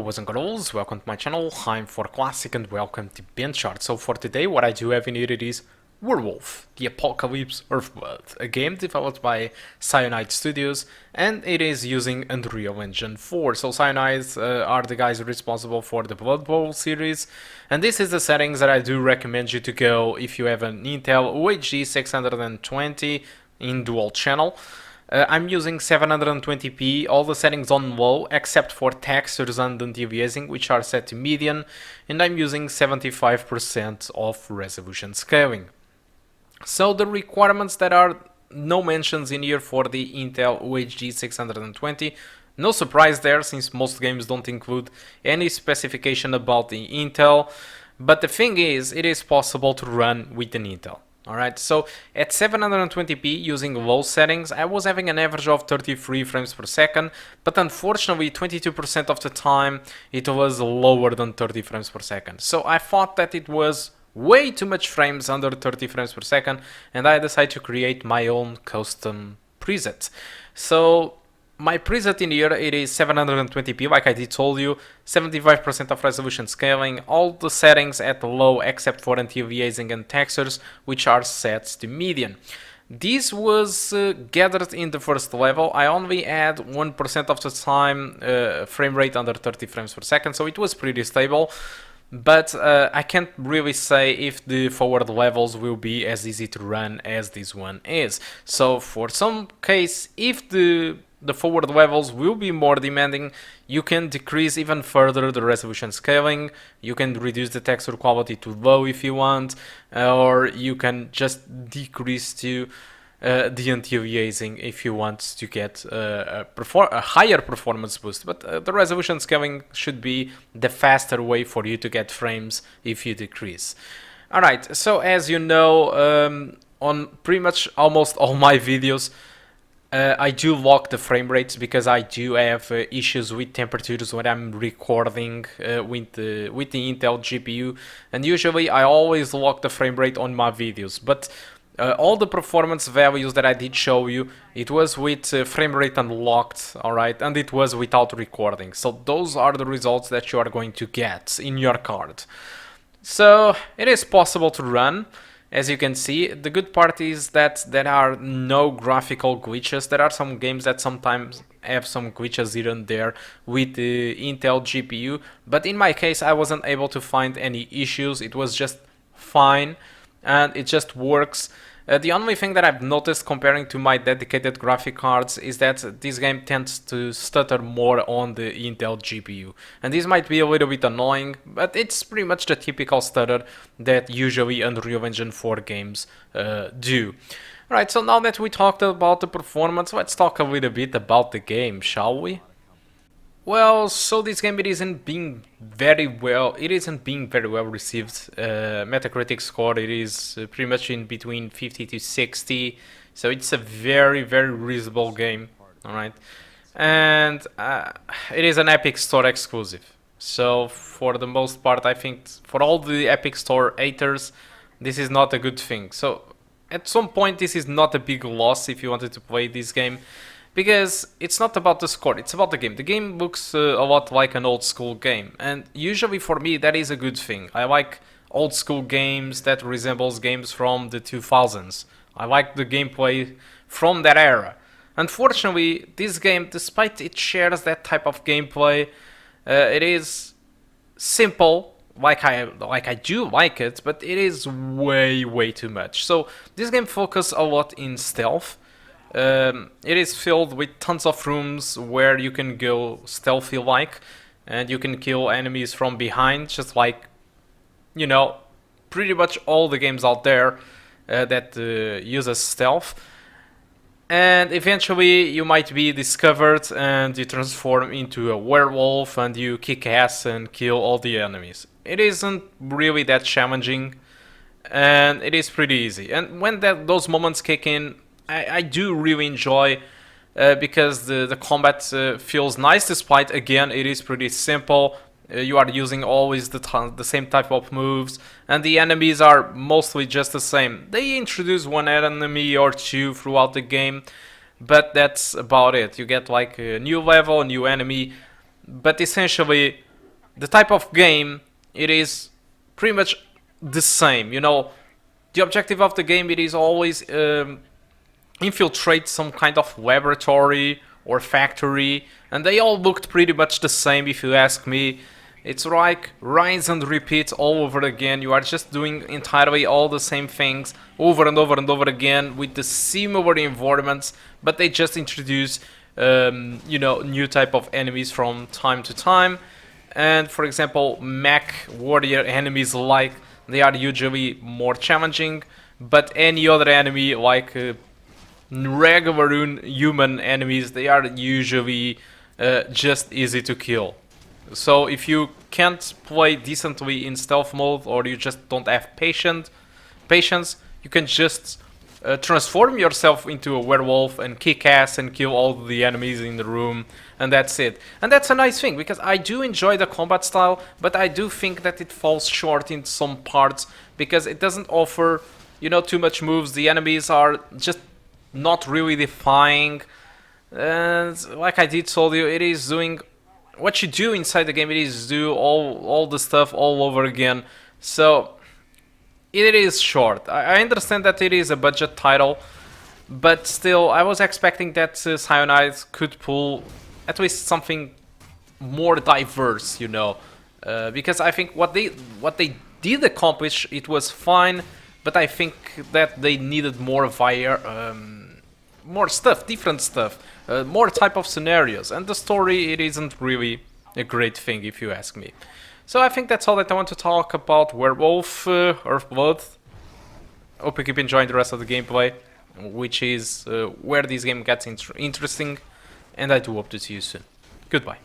Hello boys and girls, welcome to my channel, I'm for Classic and welcome to BenchART. So for today what I do have in here is Werewolf, the Apocalypse Earthblood, a game developed by Cyanide Studios, and it is using Unreal Engine 4. So Cyanide are the guys responsible for the Blood Bowl series, and this is the settings that I do recommend you to go if you have an Intel UHD 620 in dual channel. I'm using 720p, all the settings on low except for textures and anti-aliasing, which are set to median, and I'm using 75% of resolution scaling. So the requirements that are no mentions in here for the Intel UHD 620, no surprise there since most games don't include any specification about the Intel, but the thing is, it is possible to run with an Intel. Alright, so at 720p using low settings, I was having an average of 33 frames per second, but unfortunately 22% of the time it was lower than 30 frames per second. So I thought that it was way too much frames under 30 frames per second, and I decided to create my own custom preset. So my preset in here, it is 720p, like I did told you, 75% of resolution scaling, all the settings at low except for anti-aliasing and textures, which are set to median. This was gathered in the first level. I only had 1% of the time frame rate under 30 frames per second, so it was pretty stable. But I can't really say if the forward levels will be as easy to run as this one is. So for some case, if the forward levels will be more demanding, you can decrease even further the resolution scaling, you can reduce the texture quality to low if you want, or you can just decrease to the anti-aliasing if you want to get a higher performance boost. But the resolution scaling should be the faster way for you to get frames if you decrease. Alright, so as you know, on pretty much almost all my videos, I do lock the frame rates because I do have issues with temperatures when I'm recording with the Intel GPU, and usually I always lock the frame rate on my videos. But all the performance values that I did show you, it was with frame rate unlocked, alright, and it was without recording. So those are the results that you are going to get in your card. So it is possible to run. As you can see, the good part is that there are no graphical glitches. There are some games that sometimes have some glitches here and there with the Intel GPU, but in my case I wasn't able to find any issues. It was just fine and it just works. The only thing that I've noticed comparing to my dedicated graphic cards is that this game tends to stutter more on the Intel GPU. And this might be a little bit annoying, but it's pretty much the typical stutter that usually Unreal Engine 4 games do. Alright, so now that we talked about the performance, let's talk a little bit about the game, shall we? Well, so this game, it isn't being very well received. Metacritic Score, it is pretty much in between 50 to 60, so it's a very reasonable game, alright? And it is an Epic Store exclusive, so for the most part I think for all the Epic Store haters, this is not a good thing. So at some point this is not a big loss if you wanted to play this game, because it's not about the score, it's about the game. The game looks a lot like an old school game, and usually for me that is a good thing. I like old school games that resembles games from the 2000s. I like the gameplay from that era. Unfortunately, this game, despite it shares that type of gameplay, it is simple, like I do like it, but it is way too much. So this game focuses a lot in stealth. It is filled with tons of rooms where you can go stealthy like, and you can kill enemies from behind, just like, you know, pretty much all the games out there that uses stealth. And eventually you might be discovered and you transform into a werewolf and you kick ass and kill all the enemies. It isn't really that challenging, and it is pretty easy. And when those moments kick in, I do really enjoy because the combat feels nice, despite, again, it is pretty simple. You are using always the same type of moves, and the enemies are mostly just the same. They introduce one enemy or two throughout the game, but that's about it. You get like a new level, a new enemy, but essentially the type of game, it is pretty much the same. You know, the objective of the game, it is always infiltrate some kind of laboratory or factory, and they all looked pretty much the same if you ask me. It's like rinse and repeat all over again. You are just doing entirely all the same things over and over and over again with the similar environments, but they just introduce you know, new type of enemies from time to time. And for example, mech warrior enemies, like, they are usually more challenging, but any other enemy like regular human enemies, they are usually just easy to kill. So if you can't play decently in stealth mode, or you just don't have patience, you can just transform yourself into a werewolf and kick ass and kill all the enemies in the room, and that's it. And that's a nice thing, because I do enjoy the combat style, but I do think that it falls short in some parts, because it doesn't offer, you know, too much moves. The enemies are just not really defying, and like I did told you, it is doing what you do inside the game. It is do all the stuff all over again, so it is short. I understand that it is a budget title, but still, I was expecting that Cyanide could pull at least something more diverse, you know, because I think what they did accomplish, it was fine, but I think that they needed more more stuff, different stuff, more type of scenarios, and the story, it isn't really a great thing if you ask me. So I think that's all that I want to talk about Werewolf, Earthblood. Hope you keep enjoying the rest of the gameplay, which is where this game gets interesting, and I do hope to see you soon. Goodbye.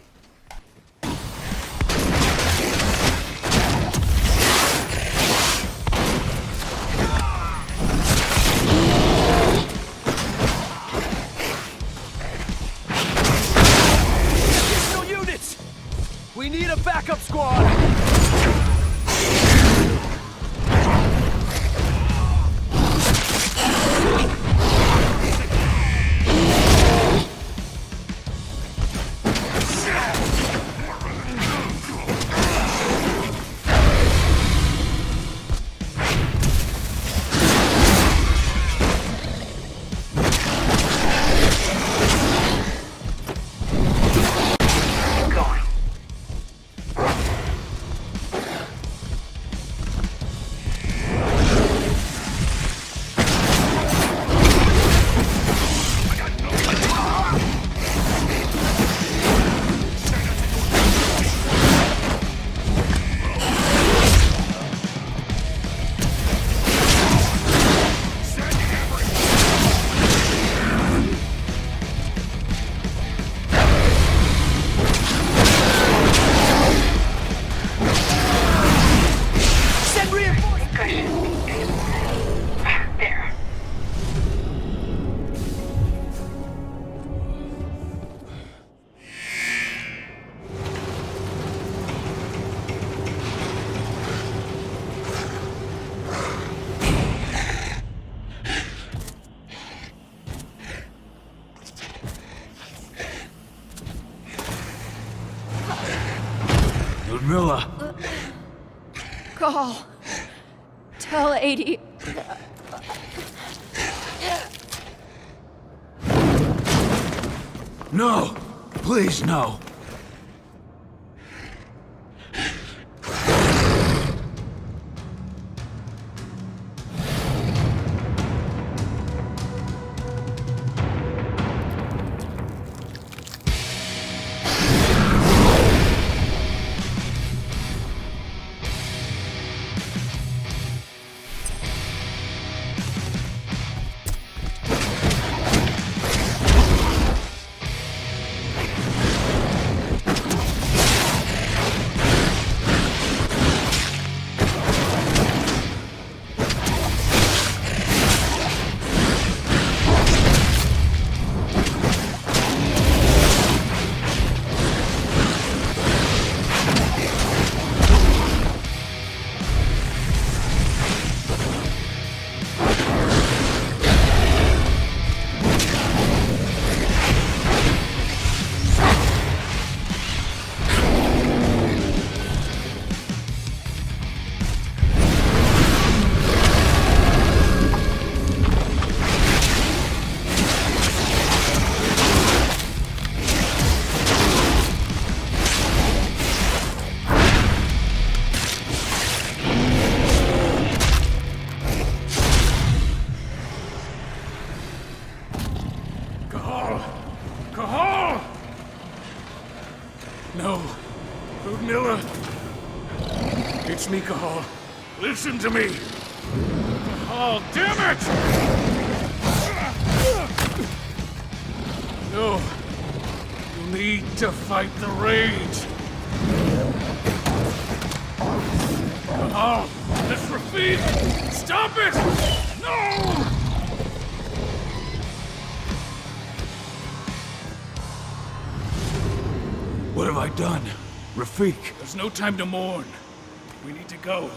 We need a backup squad! Ludmilla! Call. Tell 80. No! Please, no! Miller. It's me, Cahal. Listen to me. Oh, damn it! No. You need to fight the rage. Oh, that's Rafid! Stop it! No! What have I done? Rafik. There's no time to mourn. We need to go.